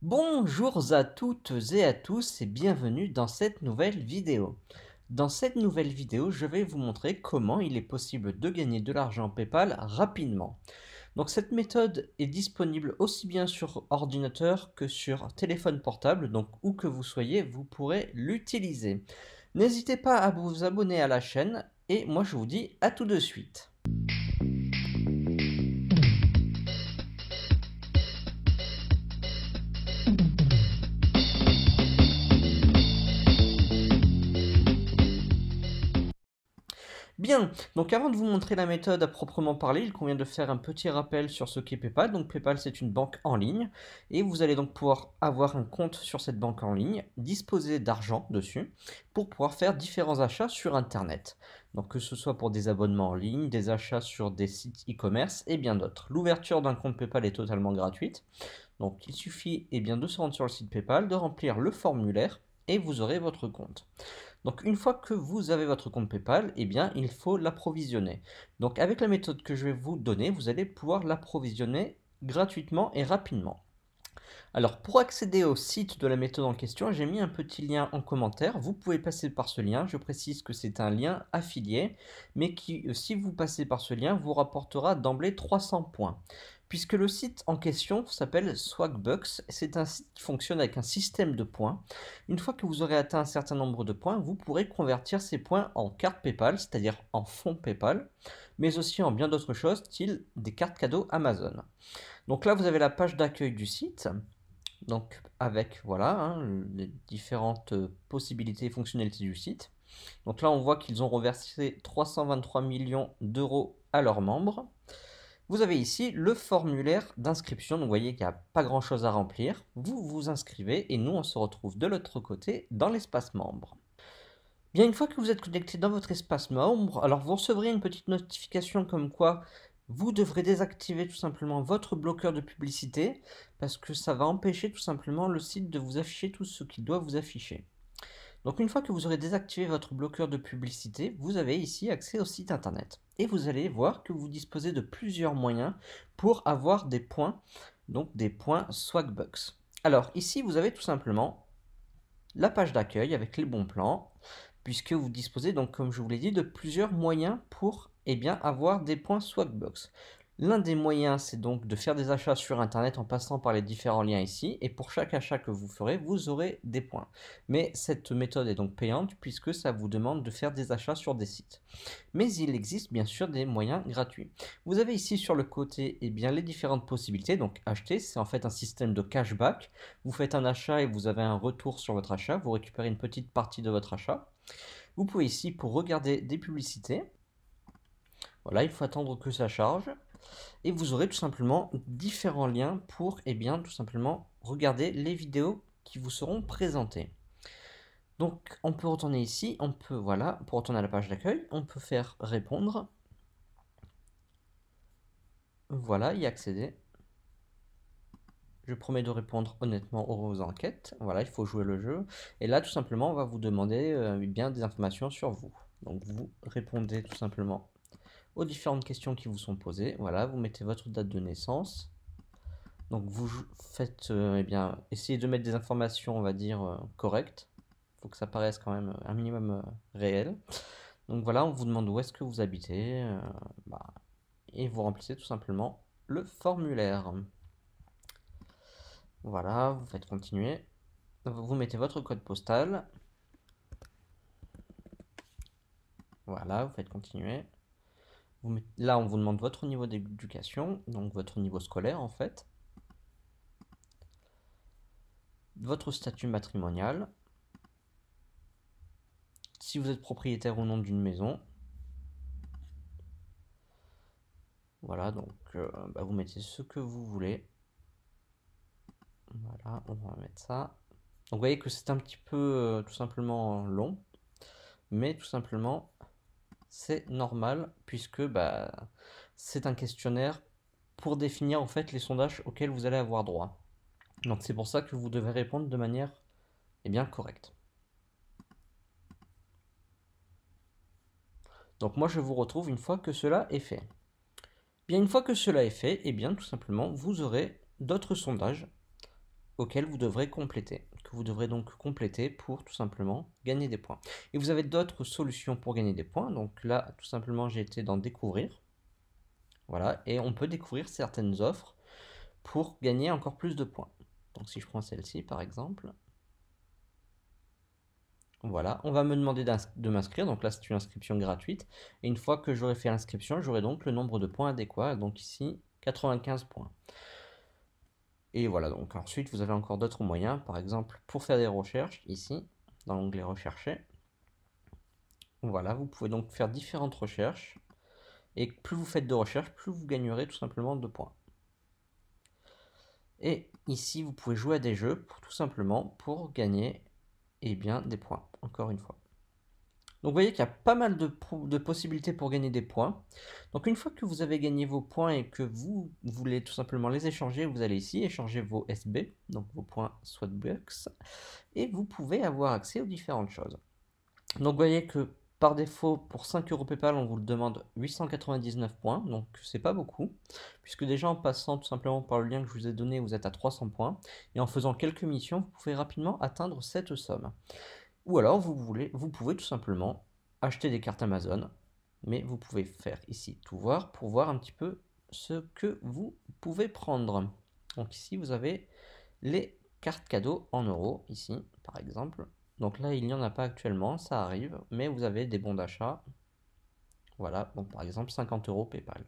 Bonjour à toutes et à tous et bienvenue dans cette nouvelle vidéo. Dans cette nouvelle vidéo, je vais vous montrer comment il est possible de gagner de l'argent PayPal rapidement. Donc cette méthode est disponible aussi bien sur ordinateur que sur téléphone portable, donc où que vous soyez, vous pourrez l'utiliser. N'hésitez pas à vous abonner à la chaîne et moi je vous dis à tout de suite. Bien, donc avant de vous montrer la méthode à proprement parler, il convient de faire un petit rappel sur ce qu'est PayPal. Donc PayPal, c'est une banque en ligne et vous allez donc pouvoir avoir un compte sur cette banque en ligne, disposer d'argent dessus pour pouvoir faire différents achats sur Internet. Donc que ce soit pour des abonnements en ligne, des achats sur des sites e-commerce et bien d'autres. L'ouverture d'un compte PayPal est totalement gratuite. Donc il suffit bien, de se rendre sur le site PayPal, de remplir le formulaire et vous aurez votre compte. Donc une fois que vous avez votre compte PayPal, il faut l'approvisionner. Donc avec la méthode que je vais vous donner, vous allez pouvoir l'approvisionner gratuitement et rapidement. Alors pour accéder au site de la méthode en question, j'ai mis un petit lien en commentaire. Vous pouvez passer par ce lien. Je précise que c'est un lien affilié, mais qui, si vous passez par ce lien, vous rapportera d'emblée 300 points. Puisque le site en question s'appelle Swagbucks, c'est un site qui fonctionne avec un système de points. Une fois que vous aurez atteint un certain nombre de points, vous pourrez convertir ces points en cartes PayPal, c'est-à-dire en fonds PayPal, mais aussi en bien d'autres choses, style des cartes cadeaux Amazon. Donc là, vous avez la page d'accueil du site. Donc avec voilà les différentes possibilités et fonctionnalités du site. Donc là on voit qu'ils ont reversé 323 millions d'euros à leurs membres. Vous avez ici le formulaire d'inscription, donc vous voyez qu'il n'y a pas grand chose à remplir. Vous vous inscrivez et nous on se retrouve de l'autre côté dans l'espace membre. Bien, une fois que vous êtes connecté dans votre espace membre, alors vous recevrez une petite notification comme quoi vous devrez désactiver tout simplement votre bloqueur de publicité parce que ça va empêcher tout simplement le site de vous afficher tout ce qu'il doit vous afficher. Donc une fois que vous aurez désactivé votre bloqueur de publicité, vous avez ici accès au site internet. Et vous allez voir que vous disposez de plusieurs moyens pour avoir des points, donc des points Swagbucks. Alors ici vous avez tout simplement la page d'accueil avec les bons plans, puisque vous disposez donc, comme je vous l'ai dit, de plusieurs moyens pour avoir des points Swagbucks. L'un des moyens, c'est donc de faire des achats sur Internet en passant par les différents liens ici, et pour chaque achat que vous ferez, vous aurez des points. Mais cette méthode est donc payante, puisque ça vous demande de faire des achats sur des sites. Mais il existe bien sûr des moyens gratuits. Vous avez ici sur le côté les différentes possibilités. Donc acheter, c'est en fait un système de cashback. Vous faites un achat et vous avez un retour sur votre achat. Vous récupérez une petite partie de votre achat. Vous pouvez ici pour regarder des publicités. Voilà, il faut attendre que ça charge. Et vous aurez tout simplement différents liens pour tout simplement regarder les vidéos qui vous seront présentées. Donc on peut retourner ici, on peut, voilà, pour retourner à la page d'accueil, on peut faire répondre. Voilà, y accéder. Je promets de répondre honnêtement aux enquêtes. Voilà, il faut jouer le jeu. Et là, tout simplement, on va vous demander des informations sur vous. Donc vous répondez tout simplement aux différentes questions qui vous sont posées. Voilà, vous mettez votre date de naissance. Donc vous faites, essayez de mettre des informations, on va dire, correctes. Il faut que ça paraisse quand même un minimum réel. Donc voilà, on vous demande où est-ce que vous habitez. Et vous remplissez tout simplement le formulaire. Voilà, vous faites continuer. Vous mettez votre code postal. Voilà, vous faites continuer. Là, on vous demande votre niveau d'éducation, donc votre niveau scolaire en fait. Votre statut matrimonial. Si vous êtes propriétaire ou non d'une maison. Voilà, donc vous mettez ce que vous voulez. Voilà, on va mettre ça. Donc vous voyez que c'est un petit peu tout simplement long, mais tout simplement c'est normal puisque c'est un questionnaire pour définir en fait les sondages auxquels vous allez avoir droit. Donc c'est pour ça que vous devez répondre de manière correcte. Donc moi je vous retrouve une fois que cela est fait. Bien, une fois que cela est fait, tout simplement vous aurez d'autres sondages auquel vous devrez compléter, que vous devrez donc compléter pour tout simplement gagner des points. Et vous avez d'autres solutions pour gagner des points. Donc là, tout simplement, j'ai été dans découvrir. Voilà, et on peut découvrir certaines offres pour gagner encore plus de points. Donc si je prends celle-ci par exemple, voilà, on va me demander de m'inscrire, donc là c'est une inscription gratuite, et une fois que j'aurai fait l'inscription, j'aurai donc le nombre de points adéquat, donc ici 95 points. Et voilà, donc ensuite vous avez encore d'autres moyens, par exemple pour faire des recherches, ici, dans l'onglet rechercher. Voilà, vous pouvez donc faire différentes recherches, et plus vous faites de recherches, plus vous gagnerez tout simplement de points. Et ici, vous pouvez jouer à des jeux pour tout simplement pour gagner bien, des points, encore une fois. Donc vous voyez qu'il y a pas mal de possibilités pour gagner des points. Donc une fois que vous avez gagné vos points et que vous voulez tout simplement les échanger, vous allez ici échanger vos SB, donc vos points Swatbucks, et vous pouvez avoir accès aux différentes choses. Donc vous voyez que par défaut, pour 5 euros PayPal, on vous le demande 899 points, donc c'est pas beaucoup, puisque déjà en passant tout simplement par le lien que je vous ai donné, vous êtes à 300 points, et en faisant quelques missions, vous pouvez rapidement atteindre cette somme. Ou alors vous pouvez tout simplement acheter des cartes Amazon, mais vous pouvez faire ici tout voir pour voir un petit peu ce que vous pouvez prendre. Donc ici vous avez les cartes cadeaux en euros, ici par exemple. Donc là, il n'y en a pas actuellement, ça arrive, mais vous avez des bons d'achat. Voilà, donc par exemple 50 euros PayPal.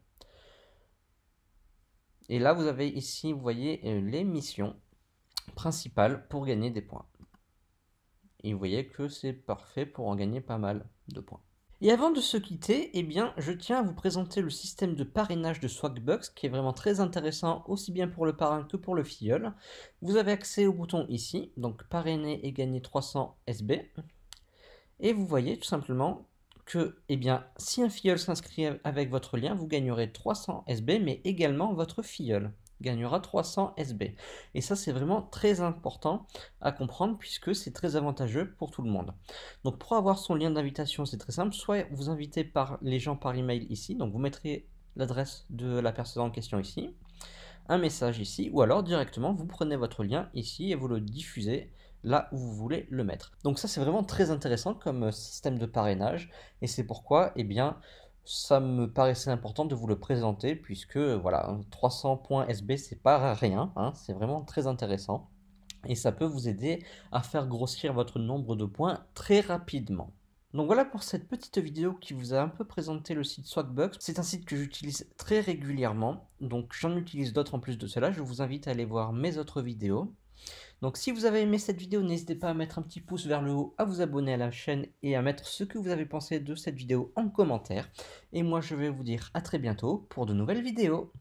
Et là, vous avez ici, vous voyez, les missions principales pour gagner des points. Et vous voyez que c'est parfait pour en gagner pas mal de points. Et avant de se quitter, eh bien, je tiens à vous présenter le système de parrainage de Swagbucks qui est vraiment très intéressant aussi bien pour le parrain que pour le filleul. Vous avez accès au bouton ici, donc parrainer et gagner 300 SB. Et vous voyez tout simplement que, eh bien, si un filleul s'inscrit avec votre lien, vous gagnerez 300 SB, mais également votre filleul gagnera 300 SB. Et ça, c'est vraiment très important à comprendre puisque c'est très avantageux pour tout le monde. Donc, pour avoir son lien d'invitation, c'est très simple. Soit vous invitez les gens par email ici, donc vous mettrez l'adresse de la personne en question ici, un message ici, ou alors directement, vous prenez votre lien ici et vous le diffusez là où vous voulez le mettre. Donc ça, c'est vraiment très intéressant comme système de parrainage, et c'est pourquoi, eh bien, ça me paraissait important de vous le présenter, puisque, voilà, 300 points SB, c'est pas rien, hein, c'est vraiment très intéressant, et ça peut vous aider à faire grossir votre nombre de points très rapidement. Donc voilà pour cette petite vidéo qui vous a un peu présenté le site Swagbucks. C'est un site que j'utilise très régulièrement, donc j'en utilise d'autres en plus de cela. Je vous invite à aller voir mes autres vidéos. Donc si vous avez aimé cette vidéo, n'hésitez pas à mettre un petit pouce vers le haut, à vous abonner à la chaîne et à mettre ce que vous avez pensé de cette vidéo en commentaire. Et moi je vais vous dire à très bientôt pour de nouvelles vidéos.